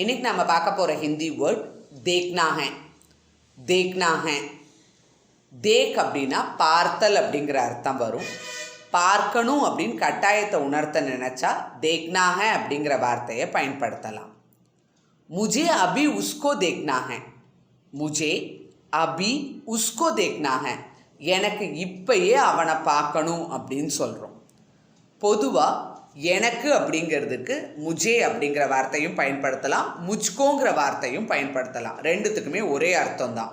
இன்னைக்கு நம்ம பார்க்க போகிற ஹிந்தி வேர்ட் தேக்னா ஹை. தேக்னா ஹை, தேக் அப்படின்னா பார்த்தல் அப்படிங்கிற அர்த்தம் வரும். பார்க்கணும் அப்படின்னு கட்டாயத்தை உணர்த்த நினச்சா தேக்னா ஹை அப்படிங்கிற வார்த்தையை பயன்படுத்தலாம். முஜே அபி உஸ்கோ தேக்னா ஹை. முஜே அபி உஸ்கோ தேக்னா ஹை, எனக்கு இப்பயே அவனை பார்க்கணும் அப்படின்னு சொல்கிறோம். பொதுவாக எனக்கு அப்படிங்கிறதுக்கு முஜே அப்படிங்கிற வார்த்தையும் பயன்படுத்தலாம், முஜ்கோங்கிற வார்த்தையும் பயன்படுத்தலாம். ரெண்டுத்துக்குமே ஒரே அர்த்தம் தான்.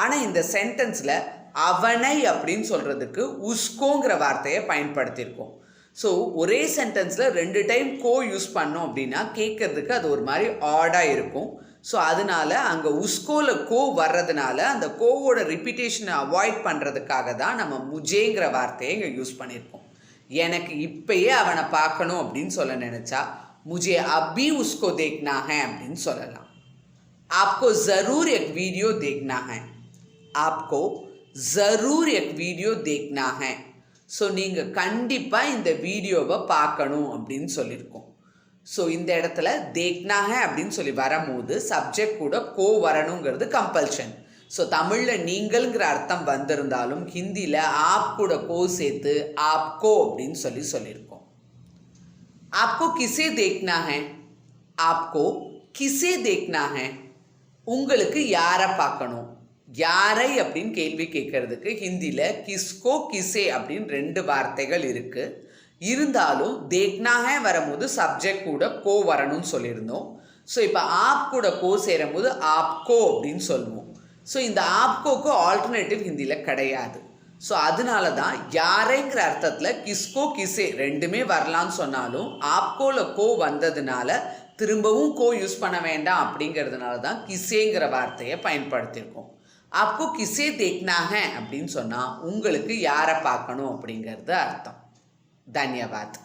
ஆனால் இந்த சென்டென்ஸில் அவனை அப்படின்னு சொல்கிறதுக்கு உஸ்கோங்கிற வார்த்தையை பயன்படுத்தியிருக்கோம். ஸோ ஒரே சென்டென்ஸில் 2 டைம் கோ யூஸ் பண்ணோம் அப்படின்னா கேட்குறதுக்கு அது ஒரு மாதிரி ஆடாக இருக்கும். ஸோ அதனால் அங்கே உஸ்கோவில் கோ வர்றதுனால அந்த கோவோட ரிப்பீட்டேஷனை அவாய்ட் பண்ணுறதுக்காக தான் நம்ம முஜேங்கிற வார்த்தையை இங்கே யூஸ் பண்ணியிருக்கோம். எனக்கு இப்பயே அவனை பார்க்கணும் அப்படின்னு சொல்ல நினச்சா முझे अभी उसको देखना है அப்படின்னு சொல்லலாம். आपको ज़रूर एक वीडियो देखना है. आपको ज़रूर एक वीडियो देखना है. ஸோ நீங்கள் கண்டிப்பாக இந்த வீடியோவை பார்க்கணும் அப்படின்னு சொல்லியிருக்கோம். ஸோ இந்த இடத்துல தேக்னா ஹை அப்படின்னு சொல்லி வரும்போது சப்ஜெக்ட் கூட கோ வரணுங்கிறது கம்பல்ஷன். ஸோ தமிழில் நீங்கள்ங்கிற அர்த்தம் வந்திருந்தாலும் ஹிந்தியில் ஆப் கூட கோ சேர்த்து ஆப்கோ அப்படின்னு சொல்லியிருக்கோம். ஆப்கோ கிசே தேக்னா ஹை. ஆப்கோ கிசே தேக்னா ஹை, உங்களுக்கு யாரை பார்க்கணும், யாரை அப்படின்னு கேள்வி கேட்கறதுக்கு ஹிந்தியில் கிஸ்கோ கிசே அப்படின்னு 2 வார்த்தைகள் இருக்குது. இருந்தாலும் தேக்னா ஹை வரும்போது சப்ஜெக்ட் கூட கோ வரணும்னு சொல்லியிருந்தோம். ஸோ இப்போ ஆப் கூட கோ சேரும்போது ஆப்கோ அப்படின்னு சொல்லுவோம். ஸோ இந்த ஆப்கோக்கு ஆல்டர்னேட்டிவ் ஹிந்தியில் கிடையாது. ஸோ அதனால தான் யாரைங்கிற அர்த்தத்தில் கிஸ்கோ கிசே ரெண்டுமே வரலான்னு சொன்னாலும் ஆப்கோவில் கோ வந்ததுனால திரும்பவும் கோ யூஸ் பண்ண வேண்டாம் அப்படிங்கிறதுனால தான் கிசேங்கிற வார்த்தையை பயன்படுத்தியிருக்கோம். ஆப்கோ கிசே தேக்னா ஹை அப்படின்னு சொன்னால் உங்களுக்கு யாரை பார்க்கணும் அப்படிங்கிறது அர்த்தம். தன்யவாத்.